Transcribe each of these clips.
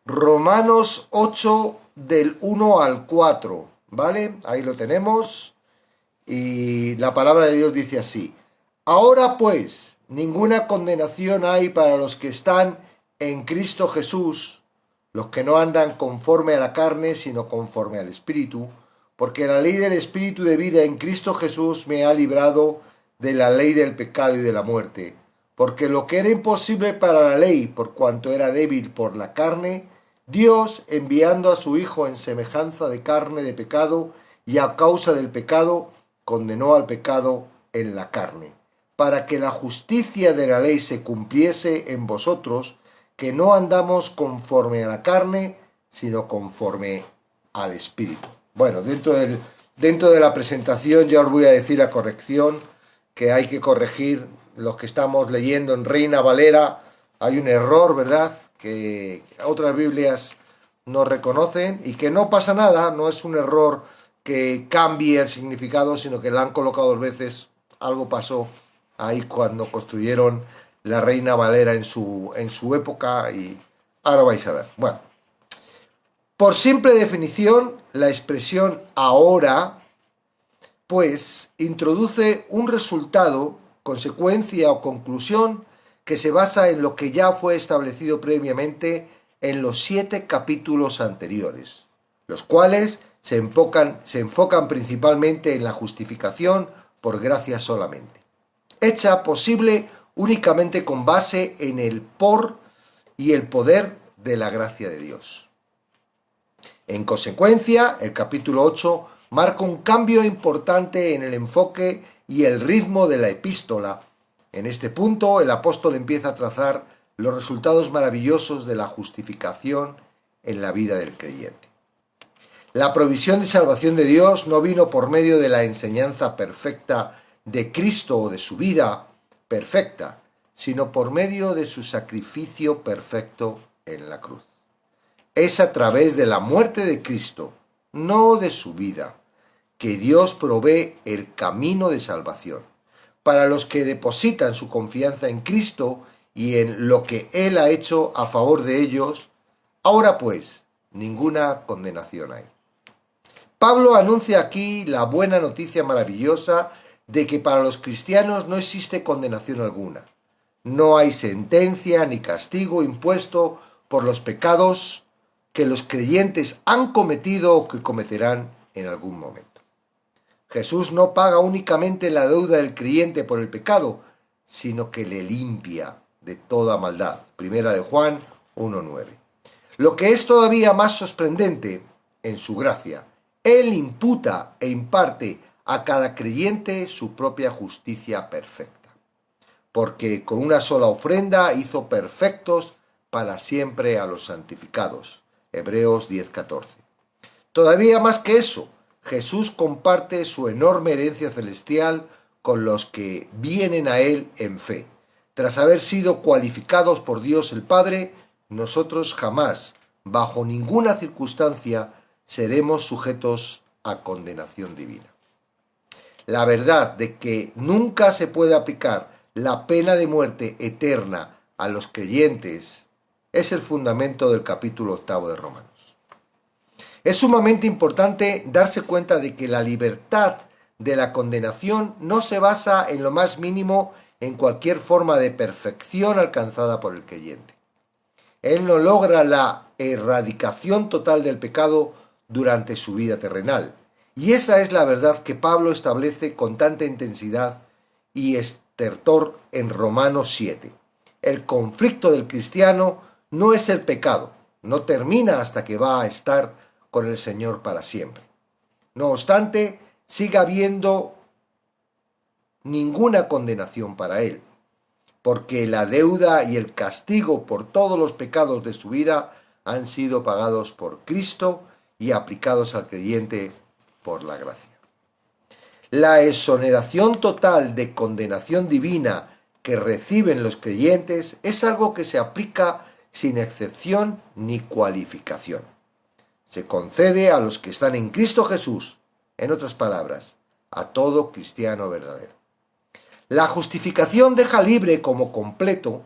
Romanos 8 del 1 al 4, ¿vale? Ahí lo tenemos. Y la palabra de Dios dice así: Ahora pues, ninguna condenación hay para los que están en Cristo Jesús, los que no andan conforme a la carne, sino conforme al Espíritu, porque la ley del Espíritu de vida en Cristo Jesús me ha librado de la ley del pecado y de la muerte. Porque lo que era imposible para la ley, por cuanto era débil por la carne, Dios, enviando a su Hijo en semejanza de carne de pecado, y a causa del pecado, condenó al pecado en la carne, para que la justicia de la ley se cumpliese en vosotros, que no andamos conforme a la carne, sino conforme al Espíritu. Bueno, dentro de la presentación ya os voy a decir la corrección que hay que corregir. Los que estamos leyendo en Reina Valera, hay un error, ¿verdad?, que otras Biblias no reconocen y que no pasa nada, no es un error que cambie el significado, sino que la han colocado dos veces. Algo pasó ahí cuando construyeron la Reina Valera en su época y ahora vais a ver. Bueno, por simple definición, la expresión ahora, pues, introduce un resultado, consecuencia o conclusión que se basa en lo que ya fue establecido previamente en los 7 capítulos anteriores, los cuales se enfocan principalmente en la justificación por gracia solamente, hecha posible únicamente con base en el por y el poder de la gracia de Dios. En consecuencia, el capítulo 8 marca un cambio importante en el enfoque y el ritmo de la epístola. En este punto, el apóstol empieza a trazar los resultados maravillosos de la justificación en la vida del creyente. La provisión de salvación de Dios no vino por medio de la enseñanza perfecta de Cristo o de su vida perfecta, sino por medio de su sacrificio perfecto en la cruz. Es a través de la muerte de Cristo, no de su vida, que Dios provee el camino de salvación para los que depositan su confianza en Cristo y en lo que Él ha hecho a favor de ellos. Ahora pues, ninguna condenación hay. Pablo anuncia aquí la buena noticia maravillosa de que para los cristianos no existe condenación alguna. No hay sentencia ni castigo impuesto por los pecados que los creyentes han cometido o que cometerán en algún momento. Jesús no paga únicamente la deuda del creyente por el pecado, sino que le limpia de toda maldad. Primera de Juan 1:9. Lo que es todavía más sorprendente, en su gracia, Él imputa e imparte a cada creyente su propia justicia perfecta, porque con una sola ofrenda hizo perfectos para siempre a los santificados. Hebreos 10:14. Todavía más que eso, Jesús comparte su enorme herencia celestial con los que vienen a Él en fe. Tras haber sido cualificados por Dios el Padre, nosotros jamás, bajo ninguna circunstancia, seremos sujetos a condenación divina. La verdad de que nunca se puede aplicar la pena de muerte eterna a los creyentes es el fundamento del capítulo 8 de Romanos. Es sumamente importante darse cuenta de que la libertad de la condenación no se basa en lo más mínimo en cualquier forma de perfección alcanzada por el creyente. Él no logra la erradicación total del pecado durante su vida terrenal. Y esa es la verdad que Pablo establece con tanta intensidad y estertor en Romanos 7. El conflicto del cristiano no es el pecado, no termina hasta que va a estar con el Señor para siempre. No obstante, sigue habiendo ninguna condenación para él, porque la deuda y el castigo por todos los pecados de su vida han sido pagados por Cristo y aplicados al creyente por la gracia. La exoneración total de condenación divina que reciben los creyentes es algo que se aplica sin excepción ni cualificación. Se concede a los que están en Cristo Jesús, en otras palabras, a todo cristiano verdadero. La justificación deja libre por completo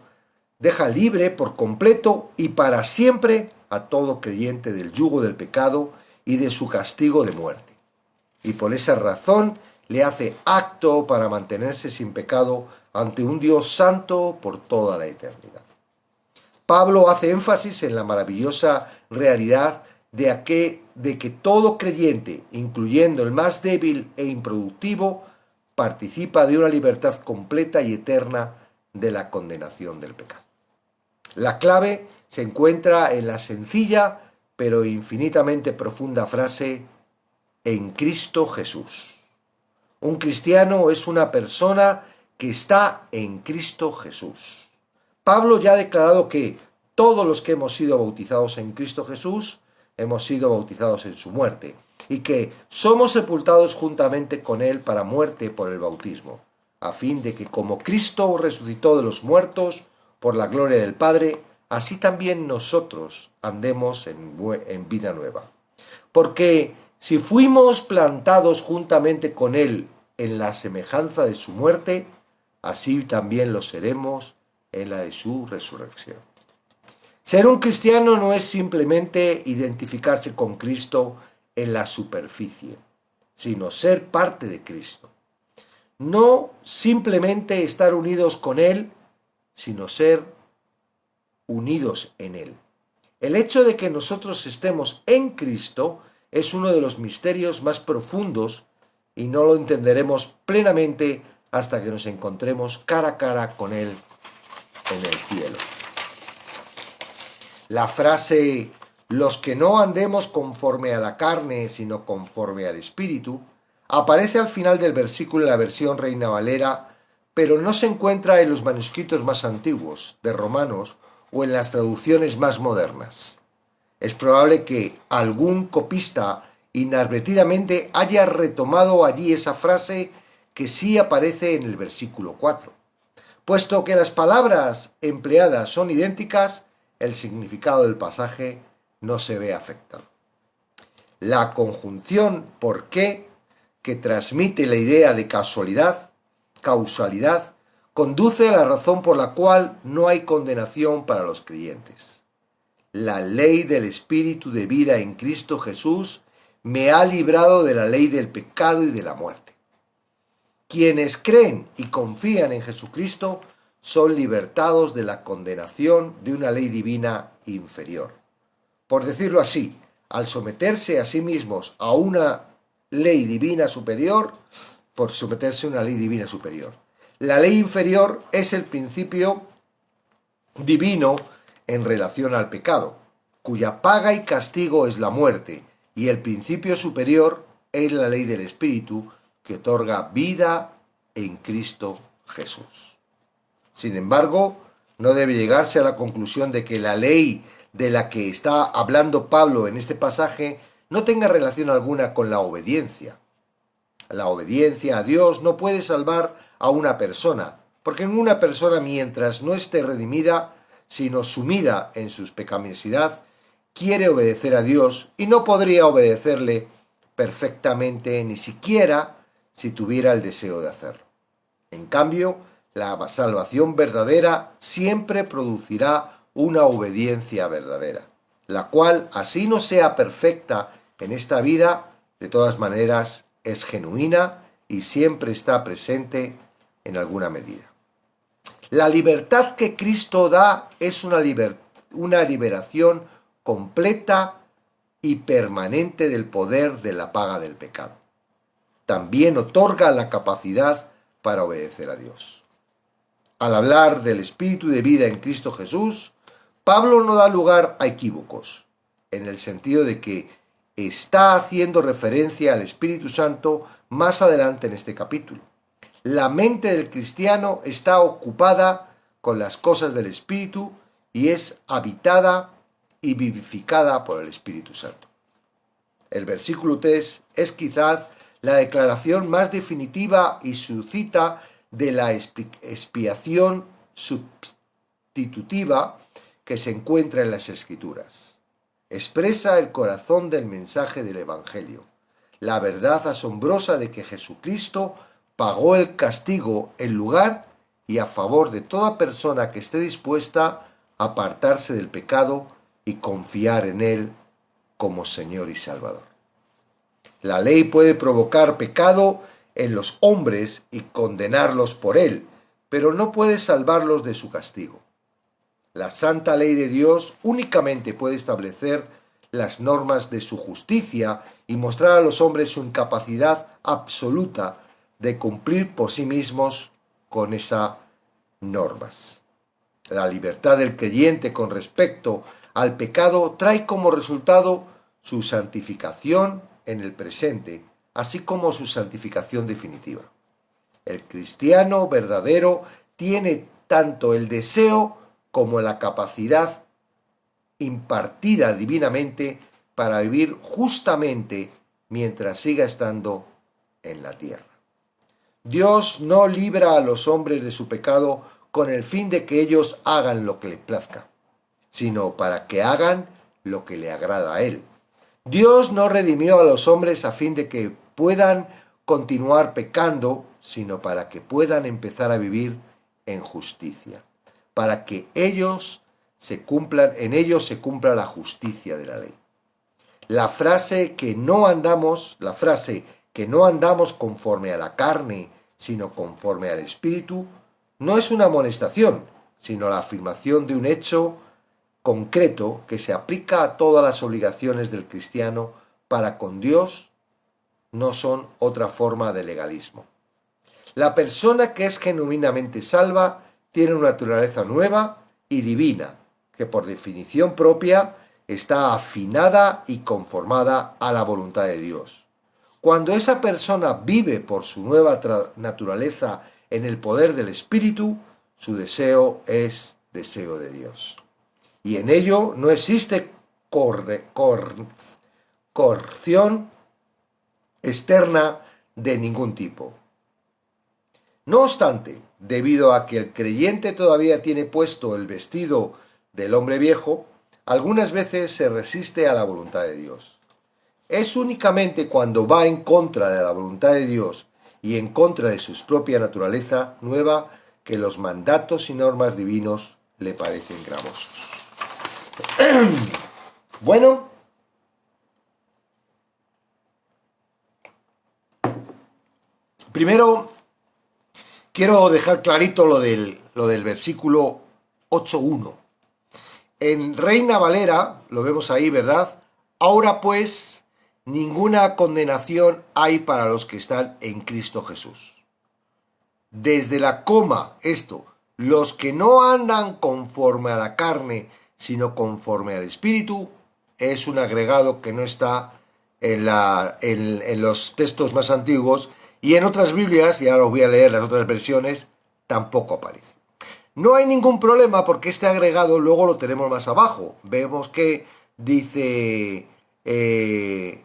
y para siempre a todo creyente del yugo del pecado y de su castigo de muerte. Y por esa razón le hace apto para mantenerse sin pecado ante un Dios santo por toda la eternidad. Pablo hace énfasis en la maravillosa realidad de que todo creyente, incluyendo el más débil e improductivo, participa de una libertad completa y eterna de la condenación del pecado. La clave se encuentra en la sencilla pero infinitamente profunda frase en Cristo Jesús. Un cristiano es una persona que está en Cristo Jesús. Pablo ya ha declarado que todos los que hemos sido bautizados en Cristo Jesús hemos sido bautizados en su muerte y que somos sepultados juntamente con él para muerte por el bautismo, a fin de que como Cristo resucitó de los muertos por la gloria del Padre, así también nosotros andemos en vida nueva. Porque si fuimos plantados juntamente con él en la semejanza de su muerte, así también lo seremos en la de su resurrección. Ser un cristiano no es simplemente identificarse con Cristo en la superficie, sino ser parte de Cristo. No simplemente estar unidos con Él, sino ser unidos en Él. El hecho de que nosotros estemos en Cristo es uno de los misterios más profundos y no lo entenderemos plenamente hasta que nos encontremos cara a cara con Él en el cielo. La frase «los que no andemos conforme a la carne, sino conforme al Espíritu» aparece al final del versículo en la versión Reina Valera, pero no se encuentra en los manuscritos más antiguos de Romanos o en las traducciones más modernas. Es probable que algún copista inadvertidamente haya retomado allí esa frase que sí aparece en el versículo 4. Puesto que las palabras empleadas son idénticas, el significado del pasaje no se ve afectado. La conjunción por qué, que transmite la idea de causalidad, conduce a la razón por la cual no hay condenación para los creyentes. La ley del Espíritu de vida en Cristo Jesús me ha librado de la ley del pecado y de la muerte. Quienes creen y confían en Jesucristo son libertados de la condenación de una ley divina inferior. Por decirlo así, al someterse a sí mismos a una ley divina superior, por someterse a una ley divina superior. La ley inferior es el principio divino en relación al pecado, cuya paga y castigo es la muerte, y el principio superior es la ley del Espíritu, que otorga vida en Cristo Jesús. Sin embargo, no debe llegarse a la conclusión de que la ley de la que está hablando Pablo en este pasaje no tenga relación alguna con la obediencia. La obediencia a Dios no puede salvar a una persona, porque ninguna persona, mientras no esté redimida, sino sumida en su pecaminosidad, quiere obedecer a Dios y no podría obedecerle perfectamente, ni siquiera si tuviera el deseo de hacerlo. En cambio, la salvación verdadera siempre producirá una obediencia verdadera, la cual, así no sea perfecta en esta vida, de todas maneras es genuina y siempre está presente en alguna medida. La libertad que Cristo da es una liberación completa y permanente del poder de la paga del pecado. También otorga la capacidad para obedecer a Dios. Al hablar del Espíritu de vida en Cristo Jesús, Pablo no da lugar a equívocos, en el sentido de que está haciendo referencia al Espíritu Santo más adelante en este capítulo. La mente del cristiano está ocupada con las cosas del Espíritu y es habitada y vivificada por el Espíritu Santo. El versículo 3 es quizás la declaración más definitiva y suscita de la expiación sustitutiva que se encuentra en las Escrituras. Expresa el corazón del mensaje del Evangelio, la verdad asombrosa de que Jesucristo pagó el castigo en lugar y a favor de toda persona que esté dispuesta a apartarse del pecado y confiar en Él como Señor y Salvador. La ley puede provocar pecado en los hombres y condenarlos por él, pero no puede salvarlos de su castigo. La santa ley de Dios únicamente puede establecer las normas de su justicia y mostrar a los hombres su incapacidad absoluta de cumplir por sí mismos con esas normas. La libertad del creyente con respecto al pecado trae como resultado su santificación en el presente, así como su santificación definitiva. El cristiano verdadero tiene tanto el deseo como la capacidad impartida divinamente para vivir justamente mientras siga estando en la tierra. Dios no libra a los hombres de su pecado con el fin de que ellos hagan lo que les plazca, sino para que hagan lo que le agrada a Él. Dios no redimió a los hombres a fin de que puedan continuar pecando, sino para que puedan empezar a vivir en justicia, para que en ellos se cumpla la justicia de la ley. La frase que no andamos conforme a la carne, sino conforme al Espíritu, no es una amonestación, sino la afirmación de un hecho concreto que se aplica a todas las obligaciones del cristiano para con Dios, no son otra forma de legalismo. La persona que es genuinamente salva tiene una naturaleza nueva y divina, que por definición propia está afinada y conformada a la voluntad de Dios. Cuando esa persona vive por su nueva naturaleza en el poder del Espíritu, su deseo es deseo de Dios. Y en ello no existe coerción externa de ningún tipo. No obstante, debido a que el creyente todavía tiene puesto el vestido del hombre viejo, algunas veces se resiste a la voluntad de Dios. Es únicamente cuando va en contra de la voluntad de Dios y en contra de su propia naturaleza nueva que los mandatos y normas divinos le parecen gravosos. Bueno, primero quiero dejar clarito lo del versículo 8.1. En Reina Valera, lo vemos ahí, ¿verdad? Ahora pues, ninguna condenación hay para los que están en Cristo Jesús. Desde la coma, los que no andan conforme a la carne, sino conforme al Espíritu, es un agregado que no está en los textos más antiguos, y en otras Biblias, y ahora os voy a leer las otras versiones, tampoco aparece. No hay ningún problema porque este agregado luego lo tenemos más abajo. Vemos que dice en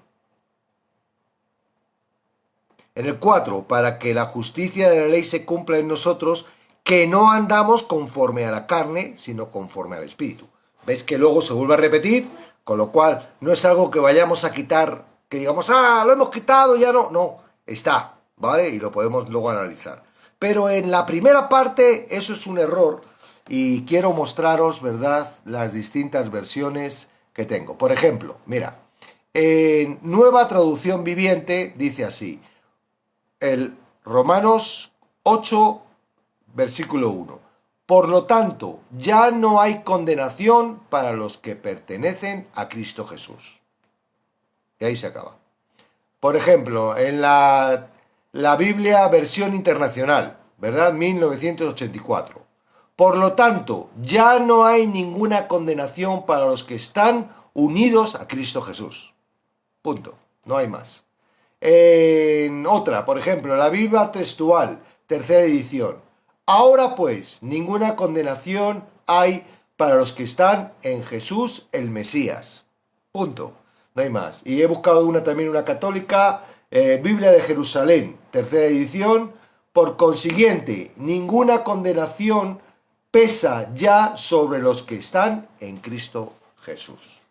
el 4, para que la justicia de la ley se cumpla en nosotros, que no andamos conforme a la carne, sino conforme al Espíritu. ¿Veis que luego se vuelve a repetir? Con lo cual no es algo que vayamos a quitar, que digamos, lo hemos quitado, ya no. No, está, ¿vale? Y lo podemos luego analizar. Pero en la primera parte eso es un error y quiero mostraros, ¿verdad?, las distintas versiones que tengo. Por ejemplo, mira, en Nueva Traducción Viviente dice así, el Romanos 8, versículo 1. Por lo tanto, ya no hay condenación para los que pertenecen a Cristo Jesús. Y ahí se acaba. Por ejemplo, en la Biblia versión internacional, ¿verdad? 1984. Por lo tanto, ya no hay ninguna condenación para los que están unidos a Cristo Jesús. Punto. No hay más. En otra, por ejemplo, la Biblia textual, tercera edición. Ahora pues, ninguna condenación hay para los que están en Jesús el Mesías. Punto. No hay más. Y he buscado también una católica, Biblia de Jerusalén, tercera edición. Por consiguiente, ninguna condenación pesa ya sobre los que están en Cristo Jesús.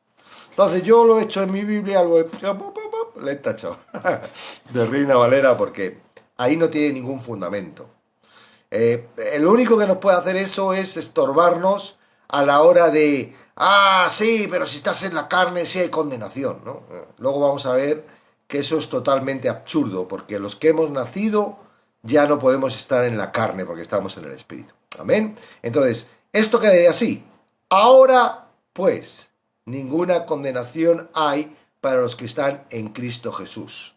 Entonces yo lo he hecho en mi Biblia, le he tachado de Reina Valera porque ahí no tiene ningún fundamento. Lo único que nos puede hacer eso es estorbarnos a la hora de ah, sí, pero si estás en la carne sí hay condenación, ¿no? Luego vamos a ver que eso es totalmente absurdo, porque los que hemos nacido ya no podemos estar en la carne porque estamos en el Espíritu. Amén. Entonces, esto quedaría así. Ahora, pues, ninguna condenación hay para los que están en Cristo Jesús.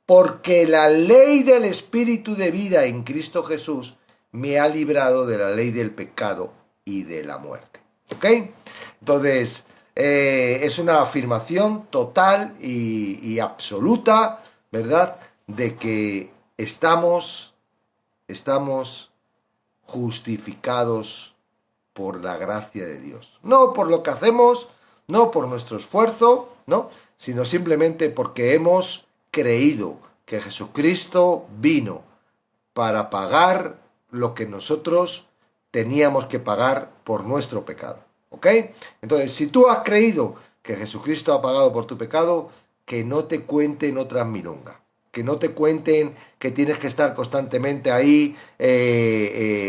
Porque la ley del Espíritu de vida en Cristo Jesús me ha librado de la ley del pecado y de la muerte. ¿Ok? Entonces, es una afirmación total y absoluta, ¿verdad? De que estamos justificados por la gracia de Dios. No por lo que hacemos, no por nuestro esfuerzo, ¿no? Sino simplemente porque hemos creído que Jesucristo vino para pagar lo que nosotros teníamos que pagar por nuestro pecado. ¿Ok? Entonces, si tú has creído que Jesucristo ha pagado por tu pecado, que no te cuenten otras milongas. Que no te cuenten que tienes que estar constantemente ahí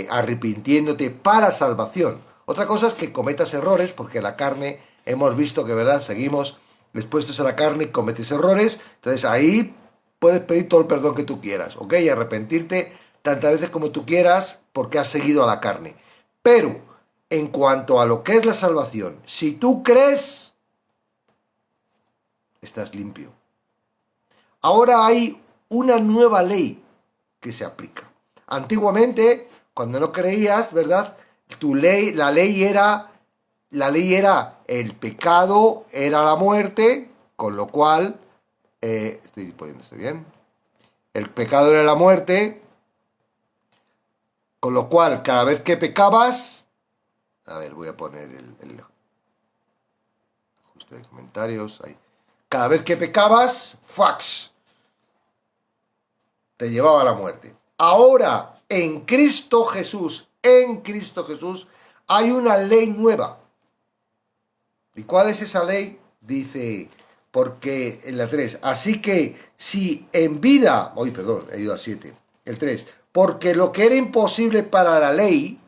arrepintiéndote para salvación. Otra cosa es que cometas errores, porque la carne, hemos visto que, ¿verdad? Seguimos expuestos a la carne y cometes errores. Entonces ahí puedes pedir todo el perdón que tú quieras, ¿ok? Y arrepentirte tantas veces como tú quieras porque has seguido a la carne. Pero en cuanto a lo que es la salvación, si tú crees, estás limpio. Ahora hay una nueva ley que se aplica. Antiguamente, cuando no creías, ¿verdad? La ley era el pecado, era la muerte, con lo cual, estoy poniendo esto bien, el pecado era la muerte, con lo cual cada vez que pecabas, a ver, voy a poner el ajuste de comentarios, ahí. Cada vez que pecabas, fax, te llevaba a la muerte. Ahora, en Cristo Jesús, hay una ley nueva. ¿Y cuál es esa ley? Dice, porque en la 3, así que si en vida, perdón, he ido al 7, el 3, porque lo que era imposible para la ley,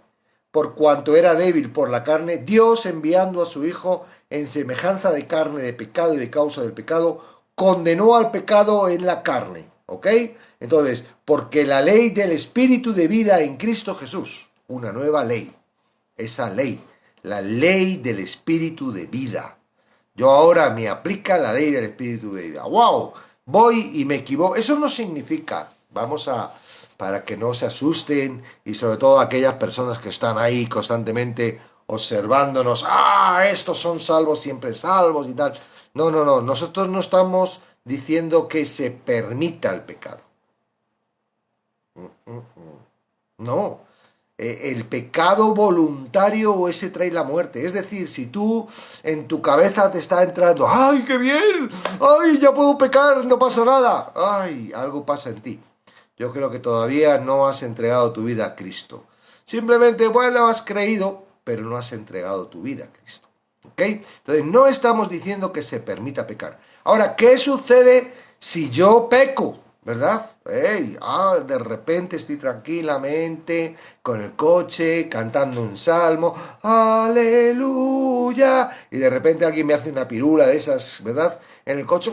por cuanto era débil por la carne, Dios enviando a su Hijo en semejanza de carne, de pecado y de causa del pecado, condenó al pecado en la carne. ¿Ok? Entonces, porque la ley del Espíritu de vida en Cristo Jesús, una nueva ley, esa ley, la ley del Espíritu de vida. Yo ahora me aplica la ley del Espíritu de vida. ¡Wow! Voy y me equivoco. Eso no significa, para que no se asusten y sobre todo aquellas personas que están ahí constantemente observándonos, estos son salvos, siempre salvos y tal. No, no, no, nosotros no estamos diciendo que se permita el pecado. No, el pecado voluntario ese trae la muerte. Es decir, si tú en tu cabeza te está entrando, ¡ay, qué bien! ¡Ay, ya puedo pecar! No pasa nada. ¡Ay, algo pasa en ti! Yo creo que todavía no has entregado tu vida a Cristo. Simplemente, bueno, has creído, pero no has entregado tu vida a Cristo. ¿Ok? Entonces, no estamos diciendo que se permita pecar. Ahora, ¿qué sucede si yo peco? ¿Verdad? De repente estoy tranquilamente con el coche, cantando un salmo, aleluya, y de repente alguien me hace una pirula de esas, ¿verdad? En el coche,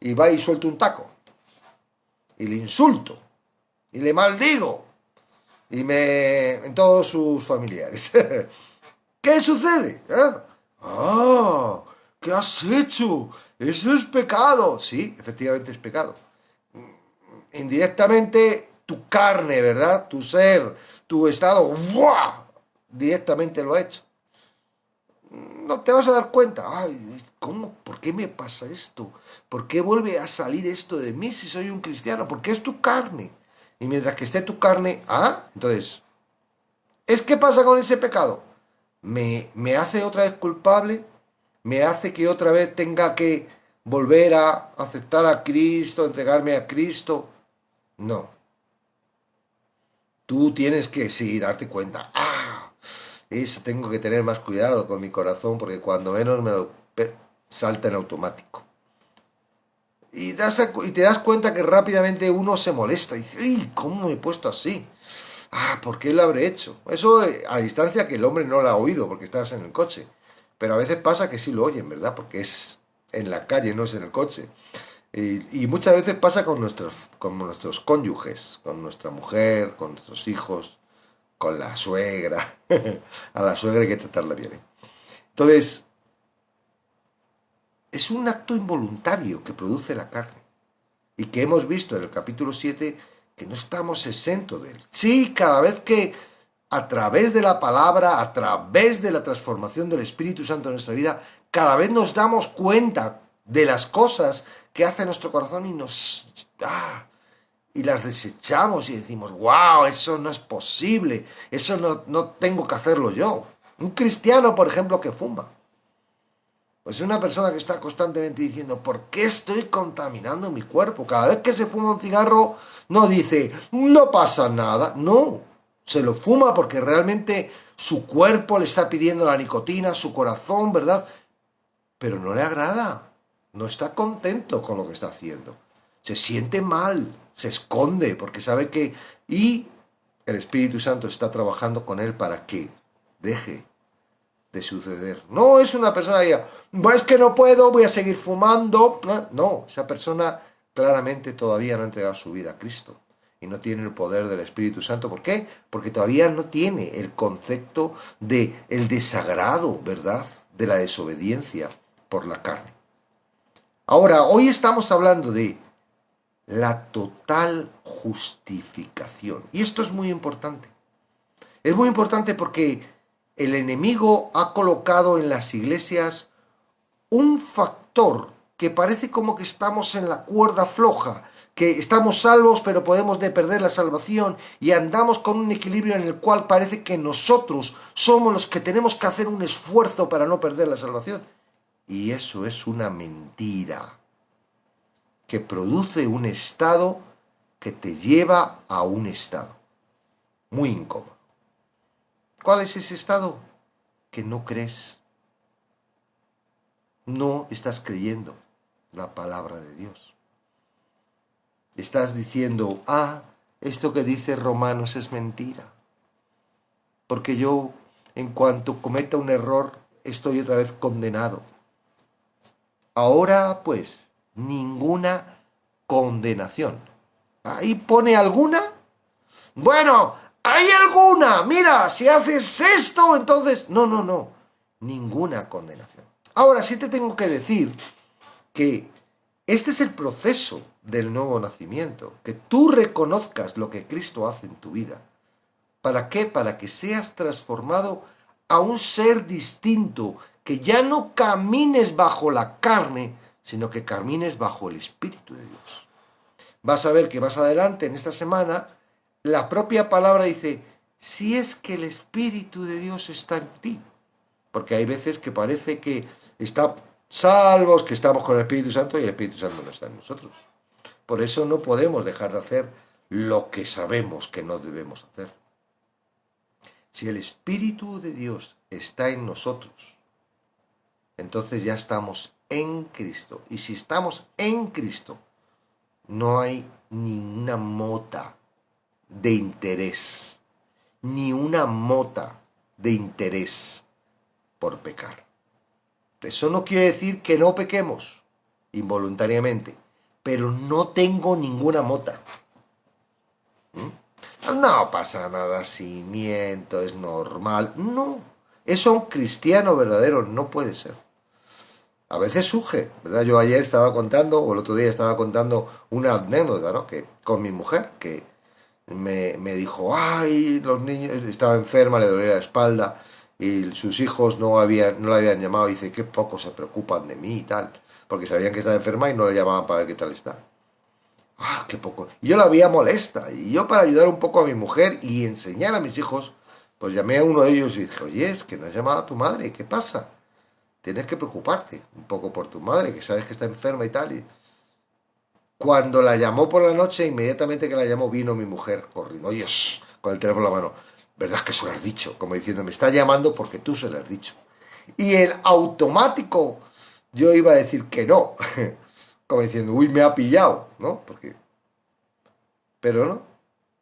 y va y suelto un taco, y le insulto, y le maldigo, en todos sus familiares. ¿Qué sucede? ¿Qué has hecho? Eso es pecado. Sí, efectivamente es pecado. Indirectamente, tu carne, ¿verdad? Tu ser, tu estado, ¡buah! Directamente lo ha hecho. No te vas a dar cuenta. Ay, ¿cómo? ¿Por qué me pasa esto? ¿Por qué vuelve a salir esto de mí si soy un cristiano? Porque es tu carne. Y mientras que esté tu carne, entonces, ¿qué pasa con ese pecado? ¿Me hace otra vez culpable? ¿Me hace que otra vez tenga que volver a aceptar a Cristo, entregarme a Cristo? No. Tú tienes que, sí, darte cuenta. Eso tengo que tener más cuidado con mi corazón porque cuando menos salta en automático. Y te das cuenta que rápidamente uno se molesta y dice, ¡ay, cómo me he puesto así! ¿Por qué lo habré hecho? Eso a distancia que el hombre no lo ha oído porque estás en el coche. Pero a veces pasa que sí lo oyen, ¿verdad? Porque es en la calle, no es en el coche. Y muchas veces pasa con nuestros cónyuges, con nuestra mujer, con nuestros hijos, con la suegra. A la suegra hay que tratarla bien. ¿Eh? Entonces, es un acto involuntario que produce la carne. Y que hemos visto en el capítulo 7 que no estamos exentos de él. Sí, cada vez que a través de la palabra, a través de la transformación del Espíritu Santo en nuestra vida, cada vez nos damos cuenta de las cosas que hace nuestro corazón y y las desechamos y decimos, wow, eso no es posible, eso no tengo que hacerlo yo. Un cristiano, por ejemplo, que fuma. Pues una persona que está constantemente diciendo, ¿por qué estoy contaminando mi cuerpo? Cada vez que se fuma un cigarro, no dice, no pasa nada. No, se lo fuma porque realmente su cuerpo le está pidiendo la nicotina, su corazón, ¿verdad? Pero no le agrada, no está contento con lo que está haciendo. Se siente mal, se esconde porque sabe que... Y el Espíritu Santo está trabajando con él para que deje de suceder. No es una persona que diga, es que no puedo, voy a seguir fumando. No, esa persona claramente todavía no ha entregado su vida a Cristo y no tiene el poder del Espíritu Santo. ¿Por qué? Porque todavía no tiene el concepto de el desagrado, ¿verdad? De la desobediencia por la carne. Ahora, hoy estamos hablando de la total justificación. Y esto es muy importante. Es muy importante porque el enemigo ha colocado en las iglesias un factor que parece como que estamos en la cuerda floja, que estamos salvos pero podemos perder la salvación y andamos con un equilibrio en el cual parece que nosotros somos los que tenemos que hacer un esfuerzo para no perder la salvación. Y eso es una mentira que produce un estado que te lleva a un estado muy incómodo. ¿Cuál es ese estado? Que no crees. No estás creyendo la palabra de Dios. Estás diciendo, esto que dice Romanos es mentira. Porque yo, en cuanto cometa un error, estoy otra vez condenado. Ahora, pues, ninguna condenación. ¿Ahí pone alguna? Bueno, hay alguna. Mira, si haces esto, entonces... No. Ninguna condenación. Ahora sí te tengo que decir que este es el proceso del nuevo nacimiento, que tú reconozcas lo que Cristo hace en tu vida. ¿Para qué? Para que seas transformado a un ser distinto, que ya no camines bajo la carne, sino que camines bajo el Espíritu de Dios. Vas a ver que más adelante, en esta semana, la propia palabra dice, si es que el Espíritu de Dios está en ti. Porque hay veces que parece que está salvos, que estamos con el Espíritu Santo y el Espíritu Santo no está en nosotros. Por eso no podemos dejar de hacer lo que sabemos que no debemos hacer. Si el Espíritu de Dios está en nosotros, entonces ya estamos en Cristo. Y si estamos en Cristo, no hay ni una mota de interés, ni una mota de interés por pecar. Eso no quiere decir que no pequemos involuntariamente, pero no tengo ninguna mota. No pasa nada si miento, es normal. No, eso un cristiano verdadero no puede ser. A veces surge, ¿verdad? Yo ayer estaba contando, o el otro día estaba contando una anécdota, ¿no? Que con mi mujer, que me dijo, los niños, estaba enferma, le dolía la espalda, y sus hijos no la habían llamado, y dice, qué poco se preocupan de mí y tal, porque sabían que estaba enferma y no le llamaban para ver qué tal está. Qué poco. Y yo la veía molesta, y yo para ayudar un poco a mi mujer y enseñar a mis hijos, pues llamé a uno de ellos y dije, oye, es que no has llamado a tu madre, ¿qué pasa? Tienes que preocuparte un poco por tu madre, que sabes que está enferma y tal. Y cuando la llamó por la noche, inmediatamente que la llamó, vino mi mujer corriendo, oye, con el teléfono en la mano, ¿verdad que se lo has dicho? Como diciendo, me está llamando porque tú se lo has dicho. Y el automático, yo iba a decir que no, como diciendo, uy, me ha pillado, ¿no? Pero no.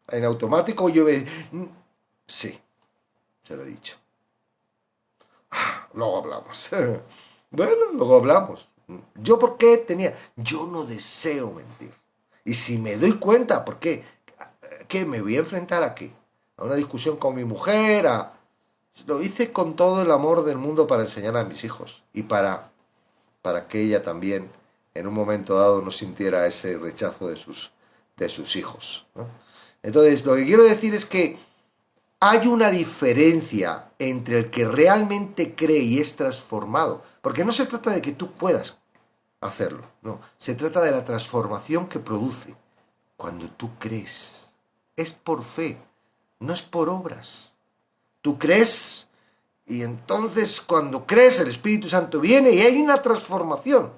En automático sí, se lo he dicho. Luego hablamos. Bueno, luego hablamos. ¿Yo por qué tenía? Yo no deseo mentir. Y si me doy cuenta, ¿por qué? ¿Qué? ¿Me voy a enfrentar a qué? ¿A una discusión con mi mujer? Lo hice con todo el amor del mundo para enseñar a mis hijos y para que ella también en un momento dado no sintiera ese rechazo de sus hijos, ¿no? Entonces, lo que quiero decir es que hay una diferencia entre el que realmente cree y es transformado, porque no se trata de que tú puedas hacerlo, no, se trata de la transformación que produce cuando tú crees. Es por fe, no es por obras. Tú crees y entonces cuando crees el Espíritu Santo viene y hay una transformación.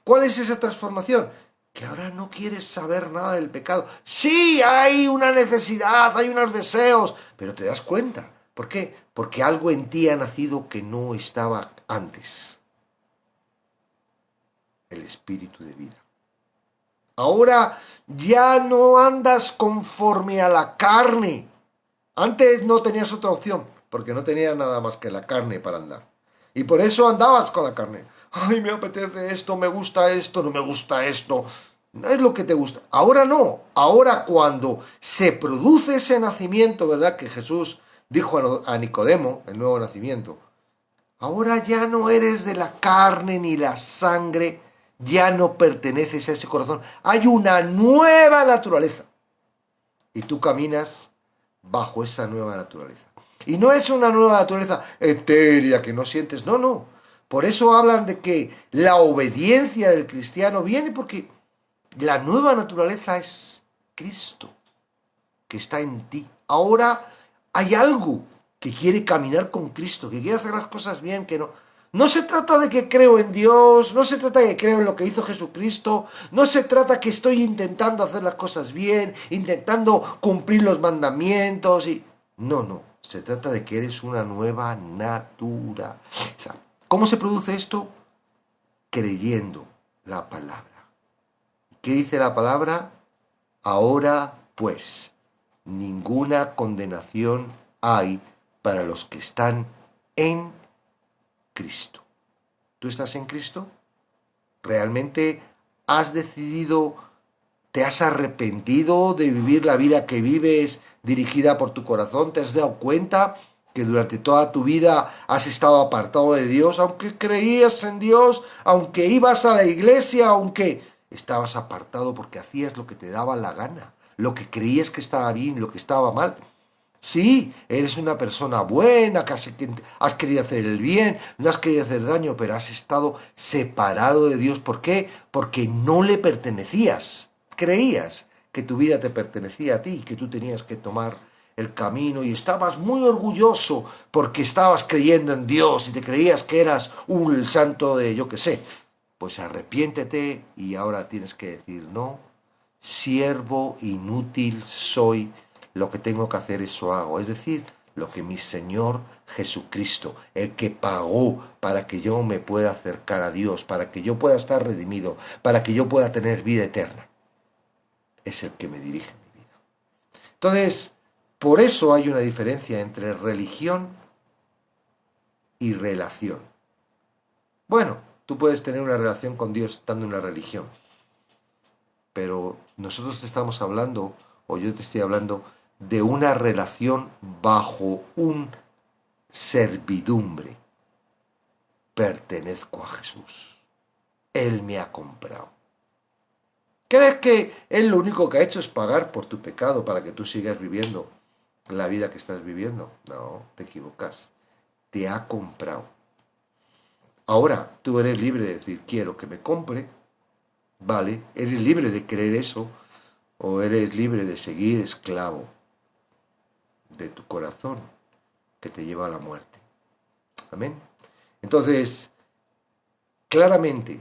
¿Cuál es esa transformación? Que ahora no quieres saber nada del pecado. Sí, hay una necesidad, hay unos deseos, pero te das cuenta. ¿Por qué? Porque algo en ti ha nacido que no estaba antes. El espíritu de vida. Ahora ya no andas conforme a la carne. Antes no tenías otra opción, porque no tenías nada más que la carne para andar. Y por eso andabas con la carne. Ay, me apetece esto, me gusta esto, no me gusta esto. No es lo que te gusta. Ahora no. Ahora cuando se produce ese nacimiento, ¿verdad? Que Jesús dijo a Nicodemo, el nuevo nacimiento. Ahora ya no eres de la carne ni la sangre, ya no perteneces a ese corazón. Hay una nueva naturaleza. Y tú caminas bajo esa nueva naturaleza. Y no es una nueva naturaleza etérea que no sientes, no, no. Por eso hablan de que la obediencia del cristiano viene porque la nueva naturaleza es Cristo, que está en ti. Ahora hay algo que quiere caminar con Cristo, que quiere hacer las cosas bien, que no. No se trata de que creo en Dios, no se trata de que creo en lo que hizo Jesucristo, no se trata que estoy intentando hacer las cosas bien, intentando cumplir los mandamientos y... No, no, se trata de que eres una nueva naturaleza. ¿Cómo se produce esto? Creyendo la palabra. ¿Qué dice la palabra? Ahora, pues, ninguna condenación hay para los que están en Cristo. ¿Tú estás en Cristo? ¿Realmente has decidido, te has arrepentido de vivir la vida que vives dirigida por tu corazón? ¿Te has dado cuenta que durante toda tu vida has estado apartado de Dios, aunque creías en Dios, aunque ibas a la iglesia, aunque estabas apartado porque hacías lo que te daba la gana, lo que creías que estaba bien, lo que estaba mal? Sí, eres una persona buena, que has querido hacer el bien, no has querido hacer daño, pero has estado separado de Dios. ¿Por qué? Porque no le pertenecías. Creías que tu vida te pertenecía a ti, que tú tenías que tomar el camino y estabas muy orgulloso porque estabas creyendo en Dios y te creías que eras un santo de yo qué sé. Pues arrepiéntete y ahora tienes que decir, no, siervo inútil soy, lo que tengo que hacer eso hago. Es decir, lo que mi Señor Jesucristo, el que pagó para que yo me pueda acercar a Dios, para que yo pueda estar redimido, para que yo pueda tener vida eterna, es el que me dirige mi vida. Entonces, por eso hay una diferencia entre religión y relación. Bueno, tú puedes tener una relación con Dios estando en una religión, pero nosotros te estamos hablando, o yo te estoy hablando, de una relación bajo un servidumbre. Pertenezco a Jesús. Él me ha comprado. ¿Crees que Él lo único que ha hecho es pagar por tu pecado para que tú sigas viviendo la vida que estás viviendo? No, te equivocas. Te ha comprado. Ahora tú eres libre de decir, quiero que me compre, ¿vale? Eres libre de querer eso, o eres libre de seguir esclavo de tu corazón que te lleva a la muerte. Amén. Entonces, claramente,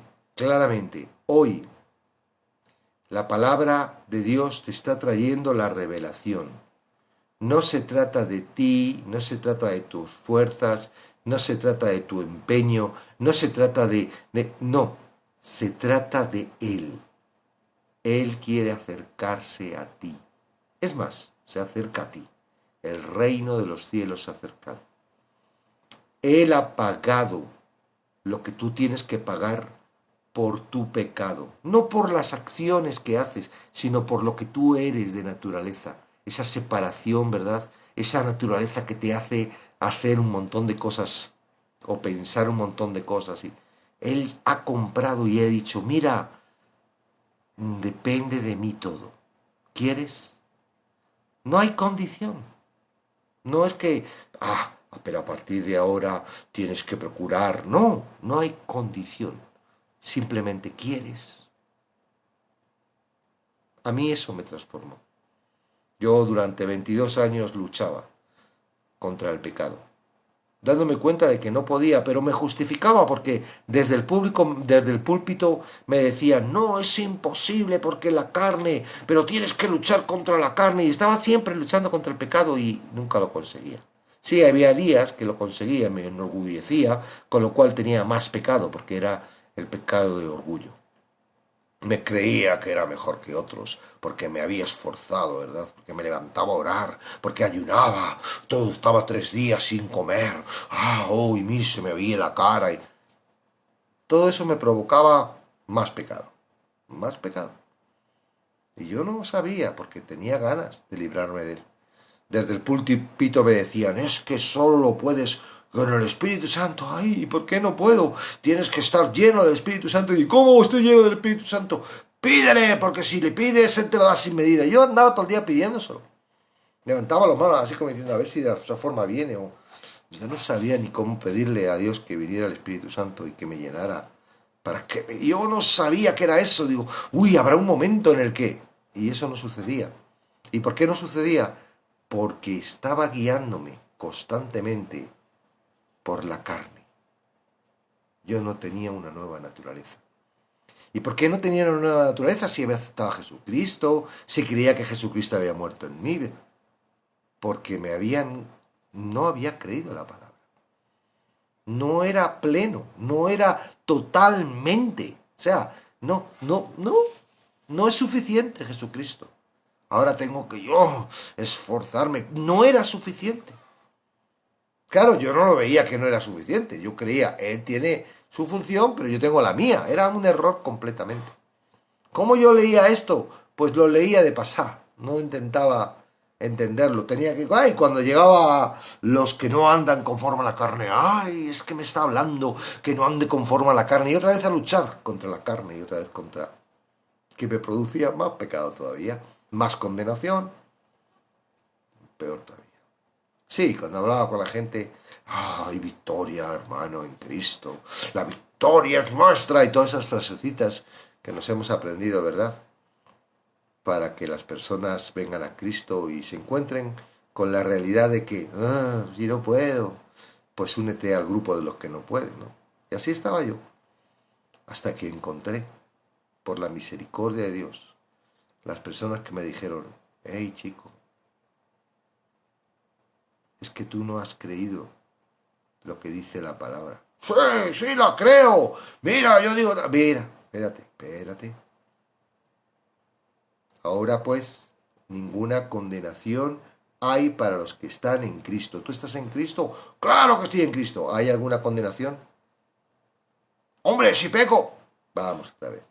hoy la palabra de Dios te está trayendo la revelación. No se trata de ti, no se trata de tus fuerzas, no se trata de tu empeño, no se trata no, se trata de Él. Él quiere acercarse a ti. Es más, se acerca a ti. El reino de los cielos se ha acercado. Él ha pagado lo que tú tienes que pagar por tu pecado. No por las acciones que haces, sino por lo que tú eres de naturaleza. Esa separación, ¿verdad? Esa naturaleza que te hace hacer un montón de cosas o pensar un montón de cosas. Y Él ha comprado y ha dicho, mira, depende de mí todo. ¿Quieres? No hay condición. No es que, pero a partir de ahora tienes que procurar. No, no hay condición. Simplemente quieres. A mí eso me transformó. Yo durante 22 años luchaba contra el pecado, dándome cuenta de que no podía, pero me justificaba porque desde el público, desde el púlpito me decían, no, es imposible porque la carne, pero tienes que luchar contra la carne, y estaba siempre luchando contra el pecado y nunca lo conseguía. Sí, había días que lo conseguía, me enorgullecía, con lo cual tenía más pecado, porque era el pecado de orgullo. Me creía que era mejor que otros, porque me había esforzado, ¿verdad? Porque me levantaba a orar, porque ayunaba, todo estaba 3 días sin comer, y mí se me veía la cara, y todo eso me provocaba más pecado. Y yo no sabía, porque tenía ganas de librarme de él. Desde el púlpito me decían, es que solo lo puedes con el Espíritu Santo. Ay, ¿y por qué no puedo? Tienes que estar lleno del Espíritu Santo. ¿Y cómo estoy lleno del Espíritu Santo? Pídele, porque si le pides, Él te lo da sin medida. Yo andaba todo el día pidiéndoselo. Levantaba las manos así como diciendo, a ver si de esa forma viene. Yo no sabía ni cómo pedirle a Dios que viniera el Espíritu Santo y que me llenara. Yo no sabía que era eso. Digo, habrá un momento en el que... Y eso no sucedía. ¿Y por qué no sucedía? Porque estaba guiándome constantemente por la carne. Yo no tenía una nueva naturaleza. ¿Y por qué no tenía una nueva naturaleza si había aceptado a Jesucristo, si creía que Jesucristo había muerto en mí? Porque no había creído la palabra. No era pleno, no era totalmente. O sea, no es suficiente Jesucristo. Ahora tengo que yo esforzarme. No era suficiente. Claro, yo no lo veía que no era suficiente. Yo creía, él tiene su función, pero yo tengo la mía. Era un error completamente. ¿Cómo yo leía esto? Pues lo leía de pasar. No intentaba entenderlo. Tenía que... Ay, cuando llegaba a los que no andan conforme a la carne. Ay, es que me está hablando que no ande conforme a la carne. Y otra vez a luchar contra la carne y otra vez contra... Que me producía más pecado todavía. Más condenación. Peor todavía. Sí, cuando hablaba con la gente, hay victoria, hermano, en Cristo, la victoria es nuestra, y todas esas frasecitas que nos hemos aprendido, ¿verdad? Para que las personas vengan a Cristo y se encuentren con la realidad de que, si no puedo, pues únete al grupo de los que no pueden, ¿no? Y así estaba yo, hasta que encontré, por la misericordia de Dios, las personas que me dijeron, hey chico, es que tú no has creído lo que dice la palabra. Sí, sí, la creo. Mira, yo digo, mira, espérate. Ahora pues, ninguna condenación hay para los que están en Cristo. ¿Tú estás en Cristo? Claro que estoy en Cristo. ¿Hay alguna condenación? Hombre, si peco. Vamos otra vez.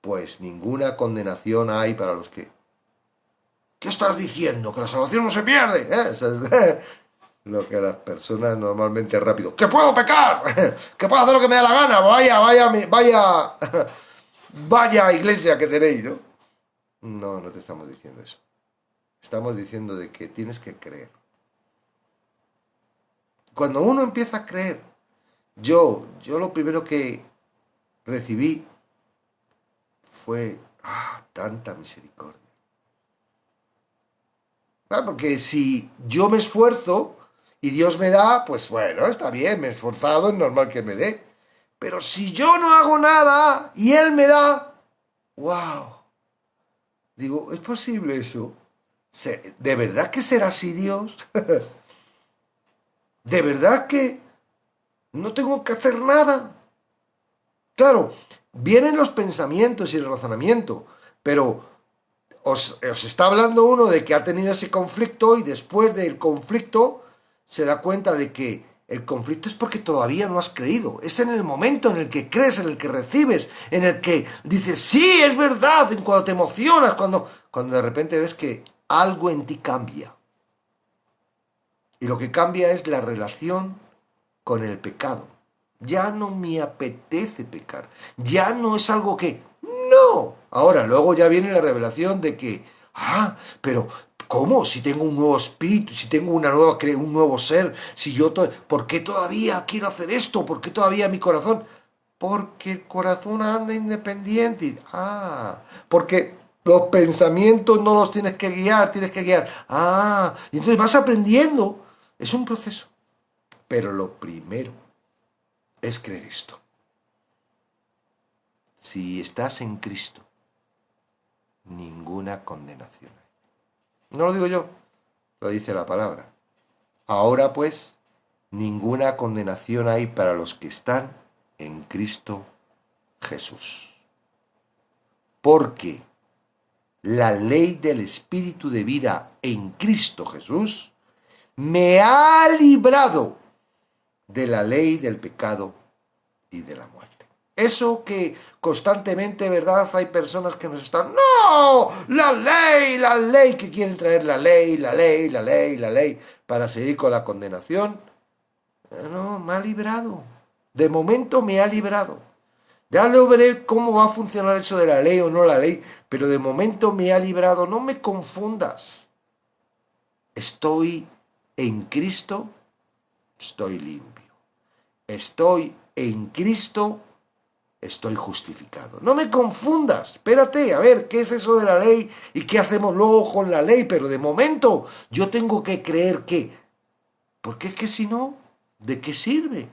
Pues ninguna condenación hay para los que... ¿Qué estás diciendo? ¿Que la salvación no se pierde? Eso es lo que las personas normalmente rápido. ¡Que puedo pecar! ¡Que puedo hacer lo que me da la gana! Vaya iglesia que tenéis, ¿no? No, no te estamos diciendo eso. Estamos diciendo de que tienes que creer. Cuando uno empieza a creer, yo lo primero que recibí fue, tanta misericordia. Porque si yo me esfuerzo y Dios me da, pues bueno, está bien, me he esforzado, es normal que me dé. Pero si yo no hago nada y Él me da, wow. Digo, ¿es posible eso? ¿De verdad que será así Dios? ¿De verdad que no tengo que hacer nada? Claro, vienen los pensamientos y el razonamiento, pero os está hablando uno de que ha tenido ese conflicto y después del conflicto se da cuenta de que el conflicto es porque todavía no has creído. Es en el momento en el que crees, en el que recibes, en el que dices, sí, es verdad, en cuando te emocionas, cuando de repente ves que algo en ti cambia. Y lo que cambia es la relación con el pecado. Ya no me apetece pecar. Ya no es algo que... No. Ahora, luego ya viene la revelación de que... Pero ¿cómo? Si tengo un nuevo espíritu, si tengo un nuevo ser, si ¿por qué todavía quiero hacer esto? ¿Por qué todavía mi corazón? Porque el corazón anda independiente. Porque los pensamientos no los tienes que guiar, tienes que guiar. Y entonces vas aprendiendo. Es un proceso. Pero lo primero es creer esto. Si estás en Cristo, ninguna condenación hay. No lo digo yo, lo dice la palabra. Ahora pues, ninguna condenación hay para los que están en Cristo Jesús. Porque la ley del Espíritu de vida en Cristo Jesús me ha librado de la ley del pecado y de la muerte. Eso que constantemente, ¿verdad? Hay personas que nos están, ¡no! La ley, que quieren traer la ley, para seguir con la condenación. No, me ha librado. De momento me ha librado. Ya lo veré cómo va a funcionar eso de la ley o no la ley, pero de momento me ha librado. No me confundas. Estoy en Cristo, estoy limpio. Estoy en Cristo, estoy justificado. No me confundas. Espérate, a ver, ¿qué es eso de la ley y qué hacemos luego con la ley? Pero de momento yo tengo que creer que... Porque es que si no, ¿de qué sirve?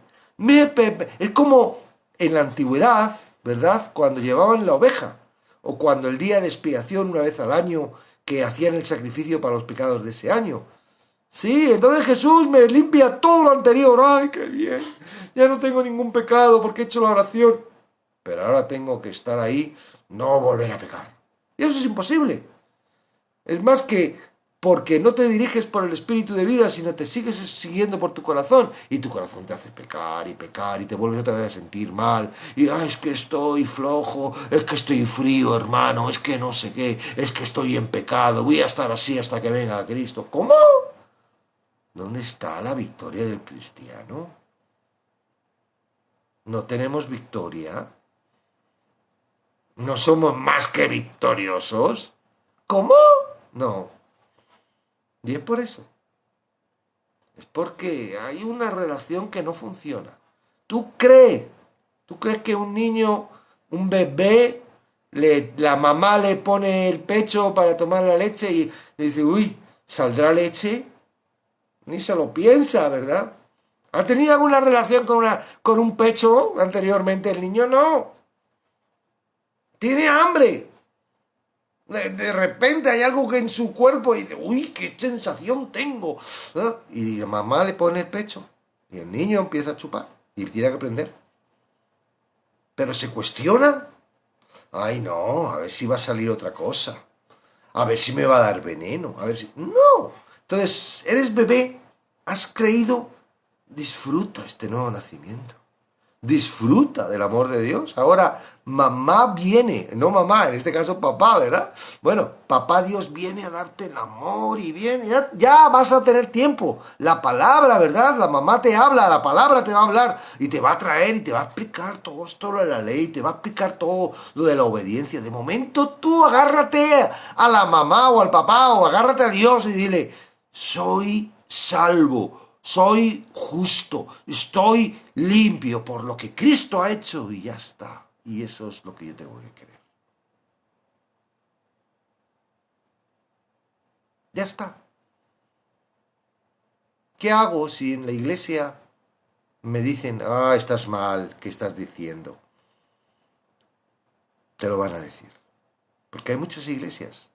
Es como en la antigüedad, ¿verdad? Cuando llevaban la oveja, o cuando el día de expiación, una vez al año, que hacían el sacrificio para los pecados de ese año. Sí, entonces Jesús me limpia todo lo anterior. ¡Ay, qué bien! Ya no tengo ningún pecado porque he hecho la oración. Pero ahora tengo que estar ahí, no volver a pecar. Y eso es imposible. Es más que porque no te diriges por el espíritu de vida, sino te sigues siguiendo por tu corazón. Y tu corazón te hace pecar y te vuelves otra vez a sentir mal. Y es que estoy flojo, es que estoy frío, hermano, es que no sé qué, es que estoy en pecado, voy a estar así hasta que venga Cristo. ¿Cómo? ¿Dónde está la victoria del cristiano? ¿No tenemos victoria? ¿No somos más que victoriosos? ¿Cómo? No. Y es por eso. Es porque hay una relación que no funciona. ¿Tú crees que un niño, un bebé, la mamá le pone el pecho para tomar la leche y le dice, uy, ¿saldrá leche? Ni se lo piensa, ¿verdad? ¿Ha tenido alguna relación con un pecho anteriormente? El niño no. Tiene hambre. De repente hay algo que en su cuerpo y dice, uy, qué sensación tengo. Y la mamá le pone el pecho y el niño empieza a chupar y tiene que aprender. Pero se cuestiona. Ay, no, a ver si va a salir otra cosa. A ver si me va a dar veneno. A ver si... No. Entonces, eres bebé, has creído, disfruta este nuevo nacimiento. Disfruta del amor de Dios. Ahora, mamá viene, no mamá, en este caso papá, ¿verdad? Bueno, papá Dios viene a darte el amor y viene, ya vas a tener tiempo. La palabra, ¿verdad? La mamá te habla, la palabra te va a hablar y te va a traer y te va a explicar todo esto de la ley, te va a explicar todo lo de la obediencia. De momento tú agárrate a la mamá o al papá o agárrate a Dios y dile, soy salvo. Soy justo, estoy limpio por lo que Cristo ha hecho y ya está. Y eso es lo que yo tengo que creer. Ya está. ¿Qué hago si en la iglesia me dicen, estás mal, ¿qué estás diciendo? Te lo van a decir. Porque hay muchas iglesias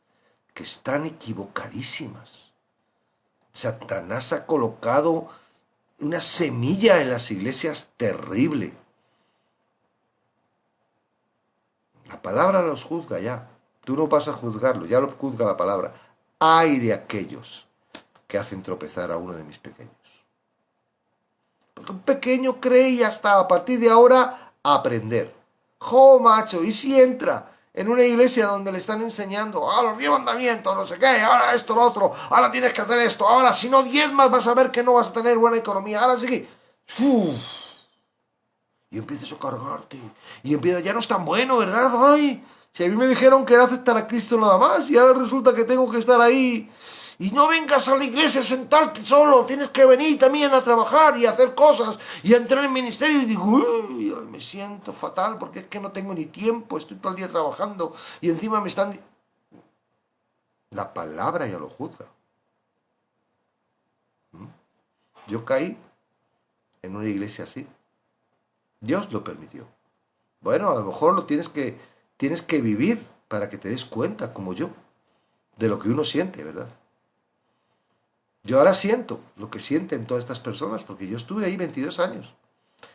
que están equivocadísimas. Satanás ha colocado una semilla en las iglesias terrible. La palabra los juzga ya. Tú no vas a juzgarlo, ya lo juzga la palabra. Ay de aquellos que hacen tropezar a uno de mis pequeños. Porque un pequeño cree y ya está, a partir de ahora, aprender. Jo, macho, ¿y si entra en una iglesia donde le están enseñando, los 10 mandamientos, no sé qué, ahora esto, lo otro, ahora tienes que hacer esto, ahora si no 10 más vas a ver que no vas a tener buena economía, ahora sí que... Uf, y empiezas a cargarte, y empiezas, ya no es tan bueno, ¿verdad? Ay, si a mí me dijeron que era aceptar a Cristo nada más, y ahora resulta que tengo que estar ahí. Y no vengas a la iglesia a sentarte solo, tienes que venir también a trabajar y a hacer cosas y a entrar en ministerio. Y digo, uy, me siento fatal porque es que no tengo ni tiempo, estoy todo el día trabajando y encima me están... La palabra ya lo juzga. Yo caí en una iglesia así. Dios lo permitió. Bueno, a lo mejor tienes que vivir para que te des cuenta, como yo, de lo que uno siente, ¿verdad? Yo ahora siento lo que sienten todas estas personas, porque yo estuve ahí 22 años.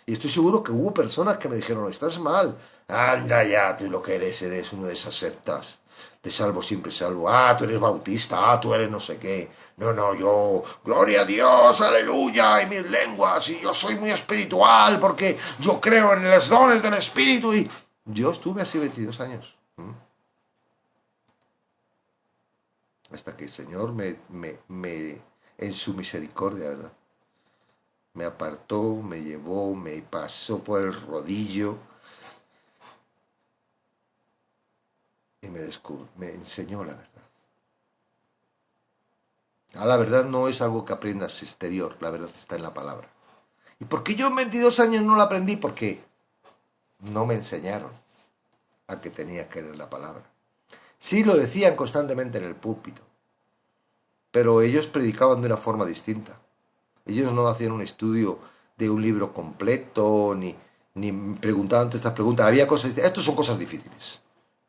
Y estoy seguro que hubo personas que me dijeron, estás mal. Anda ya, tú lo que eres una de esas sectas. De salvo siempre salvo. Tú eres bautista, tú eres no sé qué. No, no, yo, gloria a Dios, aleluya, y mis lenguas, y yo soy muy espiritual porque yo creo en los dones del espíritu. Y yo estuve así 22 años. Hasta que el Señor en su misericordia, ¿verdad? Me apartó, me llevó, me pasó por el rodillo y me enseñó la verdad. La verdad no es algo que aprendas exterior, la verdad está en la palabra. ¿Y por qué yo en 22 años no la aprendí? Porque no me enseñaron a que tenía que leer la palabra. Sí lo decían constantemente en el púlpito, pero ellos predicaban de una forma distinta. Ellos no hacían un estudio de un libro completo, ni preguntaban estas preguntas. Había cosas, estas son cosas difíciles,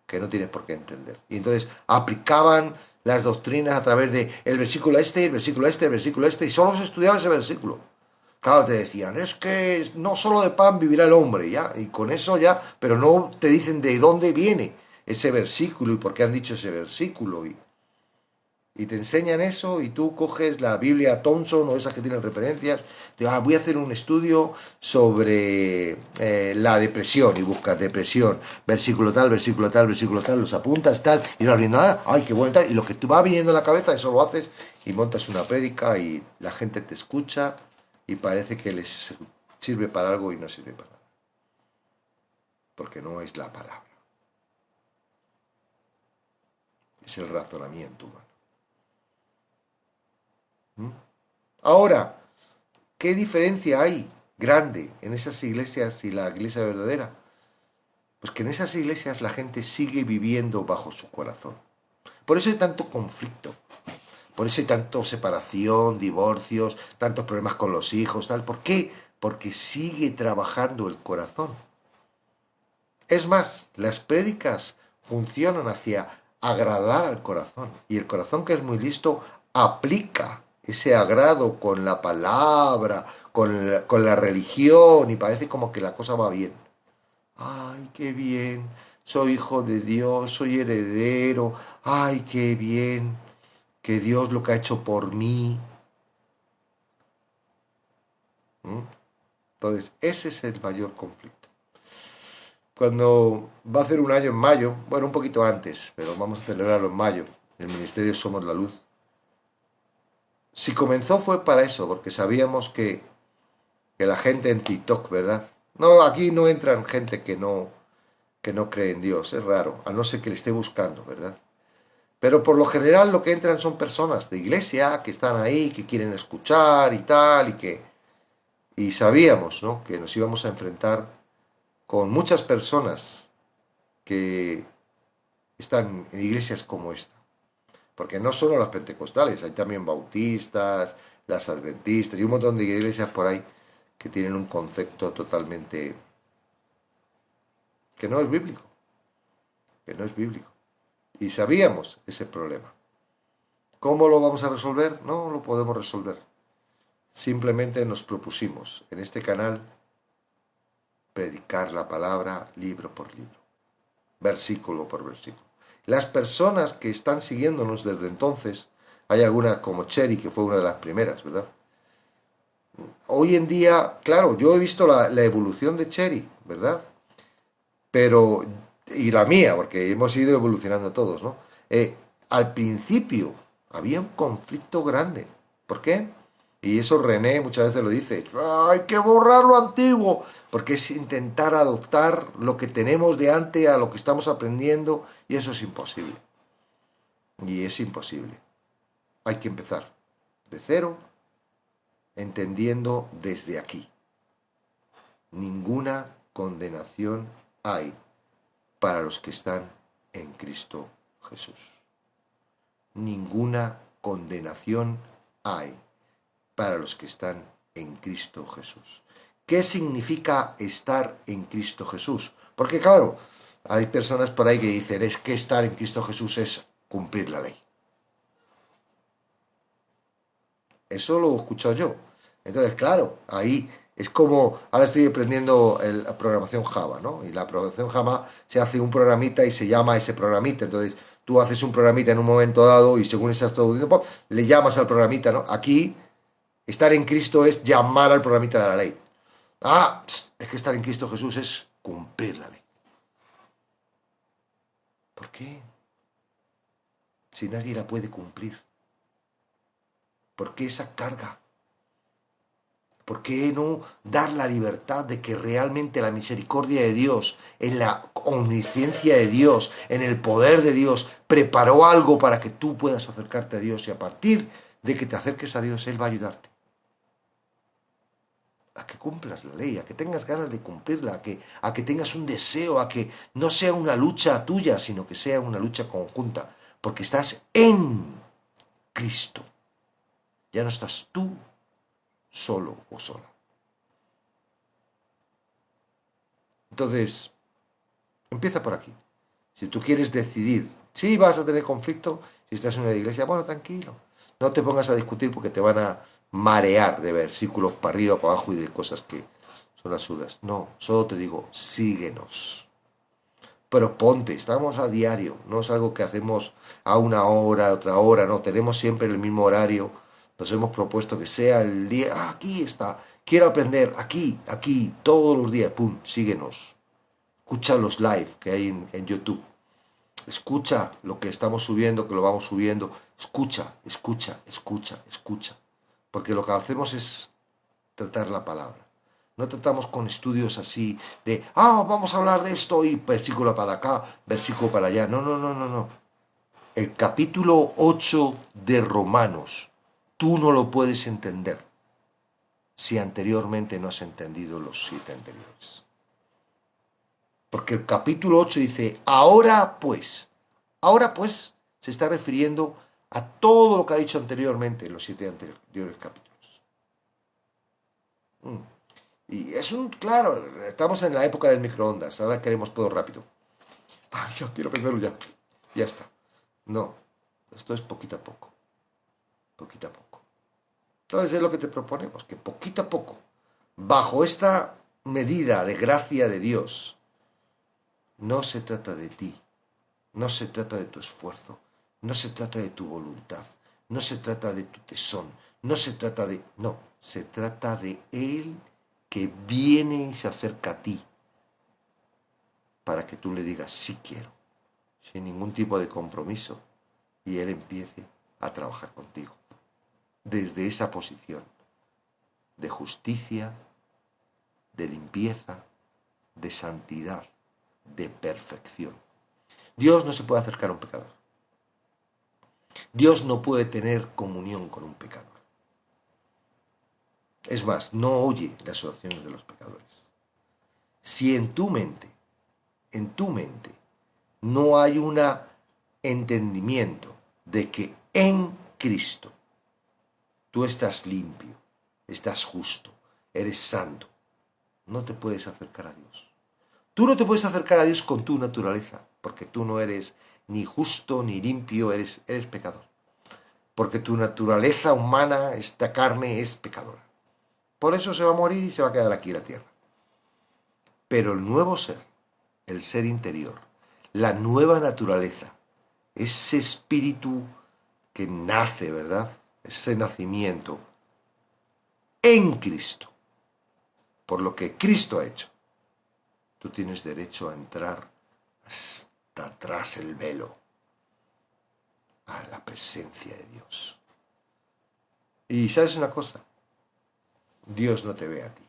que no tienes por qué entender. Y entonces aplicaban las doctrinas a través de el versículo este, el versículo este, el versículo este, y solo se estudiaba ese versículo. Claro, te decían, es que no solo de pan vivirá el hombre, ya, y con eso ya, pero no te dicen de dónde viene ese versículo y por qué han dicho ese versículo. Y te enseñan eso y tú coges la Biblia Thompson o esas que tienen referencias, voy a hacer un estudio sobre la depresión y buscas depresión, versículo tal, versículo tal, versículo tal, los apuntas tal y no vas viendo nada, ay, qué bueno tal, y lo que te va viniendo en la cabeza, eso lo haces y montas una prédica y la gente te escucha y parece que les sirve para algo y no sirve para nada, porque no es la palabra, es el razonamiento humano. ¿Mm? Ahora, ¿qué diferencia hay grande en esas iglesias y la iglesia verdadera? Pues que en esas iglesias la gente sigue viviendo bajo su corazón. Por eso hay tanto conflicto, por eso hay tanto separación, divorcios, tantos problemas con los hijos, tal. ¿Por qué? Porque sigue trabajando el corazón. Es más, las prédicas funcionan hacia agradar al corazón. Y el corazón, que es muy listo, aplica ese agrado con la palabra, con la religión, y parece como que la cosa va bien. Ay, qué bien, soy hijo de Dios, soy heredero, ay, qué bien, que Dios lo que ha hecho por mí. ¿Mm? Entonces, ese es el mayor conflicto. Cuando va a ser un año en mayo, bueno, un poquito antes, pero vamos a celebrarlo en mayo, el Ministerio Somos la Luz. Si comenzó fue para eso, porque sabíamos que la gente en TikTok, ¿verdad? No, aquí no entran gente que no cree en Dios, es raro, a no ser que le esté buscando, ¿verdad? Pero por lo general lo que entran son personas de iglesia que están ahí, que quieren escuchar y tal, y sabíamos, ¿no? Que nos íbamos a enfrentar con muchas personas que están en iglesias como esta. Porque no solo las pentecostales, hay también bautistas, las adventistas y un montón de iglesias por ahí que tienen un concepto totalmente que no es bíblico, que no es bíblico. Y sabíamos ese problema. ¿Cómo lo vamos a resolver? No lo podemos resolver. Simplemente nos propusimos en este canal predicar la palabra libro por libro, versículo por versículo. Las personas que están siguiéndonos desde entonces, hay algunas como Cherry, que fue una de las primeras, ¿verdad? Hoy en día, claro, yo he visto la evolución de Cherry, ¿verdad? Pero, y la mía, porque hemos ido evolucionando todos, ¿no? Eh, Al principio había un conflicto grande. ¿Por qué? Y eso René muchas veces lo dice, hay que borrar lo antiguo, porque es intentar adoptar lo que tenemos de antes a lo que estamos aprendiendo, y eso es imposible. Y es imposible. Hay que empezar de cero, entendiendo desde aquí. Ninguna condenación hay para los que están en Cristo Jesús. Ninguna condenación hay para los que están en Cristo Jesús. ¿Qué significa estar en Cristo Jesús? Porque claro, hay personas por ahí que dicen, es que estar en Cristo Jesús es cumplir la ley. Eso lo he escuchado yo. Entonces, claro, ahí es como, ahora estoy aprendiendo la programación Java, ¿no? Y la programación Java se hace un programita y se llama ese programita. Entonces, tú haces un programita en un momento dado y según estás traduciendo, ¡pum!, le llamas al programita, ¿no? Aquí, estar en Cristo es llamar al programita de la ley. Ah, es que estar en Cristo Jesús es cumplir la ley. ¿Por qué? Si nadie la puede cumplir. ¿Por qué esa carga? ¿Por qué no dar la libertad de que realmente la misericordia de Dios, en la omnisciencia de Dios, en el poder de Dios, preparó algo para que tú puedas acercarte a Dios y a partir de que te acerques a Dios, Él va a ayudarte? A que cumplas la ley, a que tengas ganas de cumplirla, a que tengas un deseo, a que no sea una lucha tuya, sino que sea una lucha conjunta, porque estás en Cristo. Ya no estás tú solo o sola. Entonces, empieza por aquí. Si tú quieres decidir, si vas a tener conflicto, si estás en una iglesia, bueno, tranquilo. No te pongas a discutir porque te van a marear de versículos para arriba, para abajo y de cosas que son absurdas. No, solo te digo, síguenos. Proponte, estamos a diario, no es algo que hacemos a una hora, a otra hora, no, tenemos siempre el mismo horario. Nos hemos propuesto que sea el día, aquí está, quiero aprender, aquí, todos los días, pum, síguenos. Escucha los live que hay en YouTube. Escucha lo que estamos subiendo, que lo vamos subiendo. Escucha. Porque lo que hacemos es tratar la palabra. No tratamos con estudios así de, vamos a hablar de esto y versículo para acá, versículo para allá. No. El capítulo 8 de Romanos, tú no lo puedes entender si anteriormente no has entendido los 7 anteriores. Porque el capítulo 8 dice, ahora pues se está refiriendo a todo lo que ha dicho anteriormente en los 7 anteriores capítulos. Y es claro, estamos en la época del microondas, ahora queremos todo rápido. Ay, yo quiero venderlo ya. Ya está. No, esto es poquito a poco. Poquito a poco. Entonces es lo que te proponemos, que poquito a poco, bajo esta medida de gracia de Dios, no se trata de ti, no se trata de tu esfuerzo, no se trata de tu voluntad, no se trata de tu tesón, no se trata de... No, se trata de Él que viene y se acerca a ti para que tú le digas sí quiero, sin ningún tipo de compromiso, y Él empiece a trabajar contigo desde esa posición de justicia, de limpieza, de santidad, de perfección. Dios no se puede acercar a un pecador. Dios no puede tener comunión con un pecador. Es más, no oye las oraciones de los pecadores. Si en tu mente, no hay un entendimiento de que en Cristo tú estás limpio, estás justo, eres santo, no te puedes acercar a Dios. Tú no te puedes acercar a Dios con tu naturaleza, porque tú no eres ni justo ni limpio, eres pecador. Porque tu naturaleza humana, esta carne, es pecadora. Por eso se va a morir y se va a quedar aquí en la tierra. Pero el nuevo ser, el ser interior, la nueva naturaleza, ese espíritu que nace, ¿verdad? Ese nacimiento en Cristo, por lo que Cristo ha hecho. Tú tienes derecho a entrar hasta atrás el velo, a la presencia de Dios. Y ¿sabes una cosa? Dios no te ve a ti.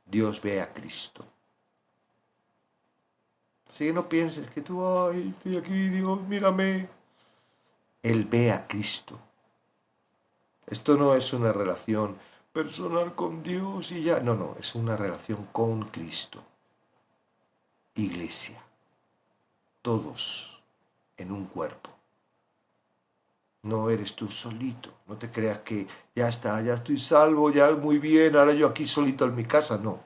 Dios ve a Cristo. Así que no pienses que tú, ay, estoy aquí, Dios, mírame. Él ve a Cristo. Esto no es una relación personal con Dios y ya. No, no, es una relación con Cristo. Iglesia. Todos en un cuerpo. No eres tú solito. No te creas que ya está, ya estoy salvo, ya muy bien, ahora yo aquí solito en mi casa. No.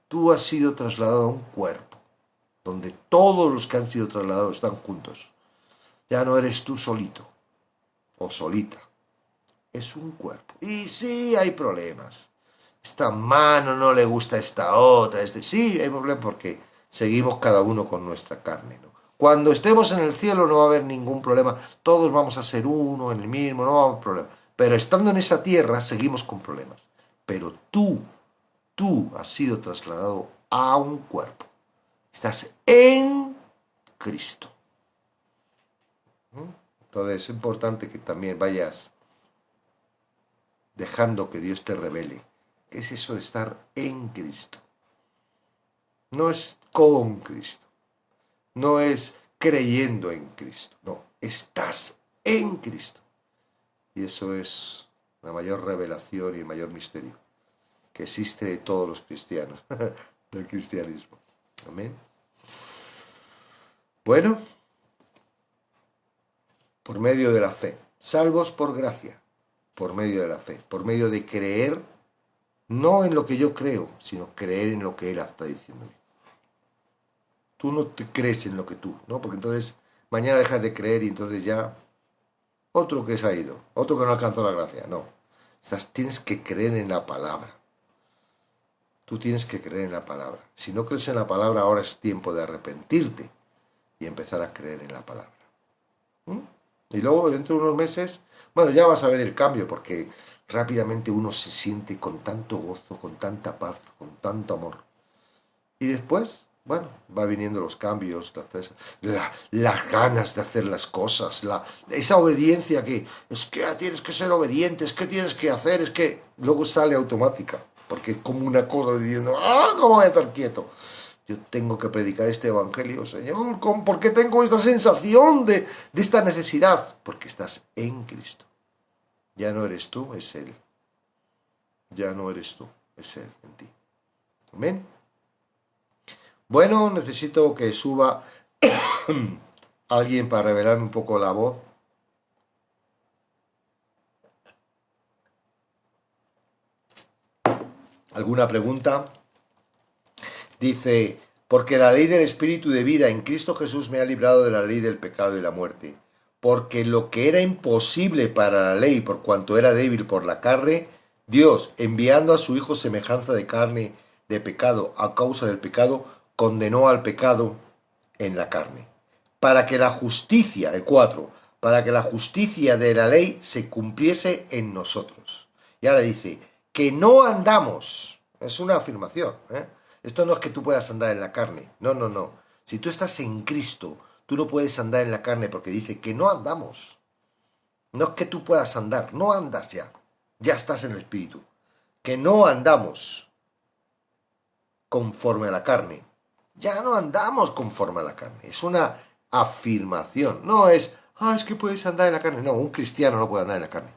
Tú has sido trasladado a un cuerpo, donde todos los que han sido trasladados están juntos. Ya no eres tú solito o solita. Es un cuerpo. Y sí hay problemas. Esta mano no le gusta a esta otra. Sí, hay problemas porque seguimos cada uno con nuestra carne, ¿no? Cuando estemos en el cielo no va a haber ningún problema. Todos vamos a ser uno, en el mismo, no va a haber problema. Pero estando en esa tierra seguimos con problemas. Pero tú has sido trasladado a un cuerpo. Estás en Cristo. Entonces es importante que también vayas dejando que Dios te revele qué es eso de estar en Cristo. No es con Cristo, no es creyendo en Cristo, no, estás en Cristo. Y eso es la mayor revelación y el mayor misterio que existe de todos los cristianos, del cristianismo. Amén. Bueno, por medio de la fe, salvos por gracia, por medio de la fe, por medio de creer, no en lo que yo creo, sino creer en lo que Él está diciendo. Tú no te crees en lo que tú, ¿no? Porque entonces mañana dejas de creer y entonces ya otro que se ha ido, otro que no alcanzó la gracia, no. Tienes que creer en la palabra. Tú tienes que creer en la palabra. Si no crees en la palabra, ahora es tiempo de arrepentirte y empezar a creer en la palabra. Y luego, dentro de unos meses, bueno, ya vas a ver el cambio, porque rápidamente uno se siente con tanto gozo, con tanta paz, con tanto amor. Y después, bueno, va viniendo los cambios, las ganas de hacer las cosas, esa obediencia que es que tienes que ser obediente, es que tienes que hacer, es que luego sale automática, porque es como una cosa diciendo, ¿cómo voy a estar quieto? Yo tengo que predicar este evangelio, Señor. ¿Por qué tengo esta sensación de esta necesidad? Porque estás en Cristo. Ya no eres tú, es Él. Ya no eres tú, es Él en ti. Amén. Bueno, necesito que suba alguien para revelarme un poco la voz. ¿Alguna pregunta? Dice, porque la ley del Espíritu de vida en Cristo Jesús me ha librado de la ley del pecado y la muerte. Porque lo que era imposible para la ley, por cuanto era débil por la carne, Dios, enviando a su Hijo semejanza de carne de pecado a causa del pecado, condenó al pecado en la carne. Para que la justicia, el 4, para que la justicia de la ley se cumpliese en nosotros. Y ahora dice, que no andamos, es una afirmación, Esto no es que tú puedas andar en la carne, no, no, no. Si tú estás en Cristo, tú no puedes andar en la carne porque dice que no andamos. No es que tú puedas andar, no andas ya, ya estás en el Espíritu. Que no andamos conforme a la carne. Ya no andamos conforme a la carne. Es una afirmación, no es, es que puedes andar en la carne. No, un cristiano no puede andar en la carne.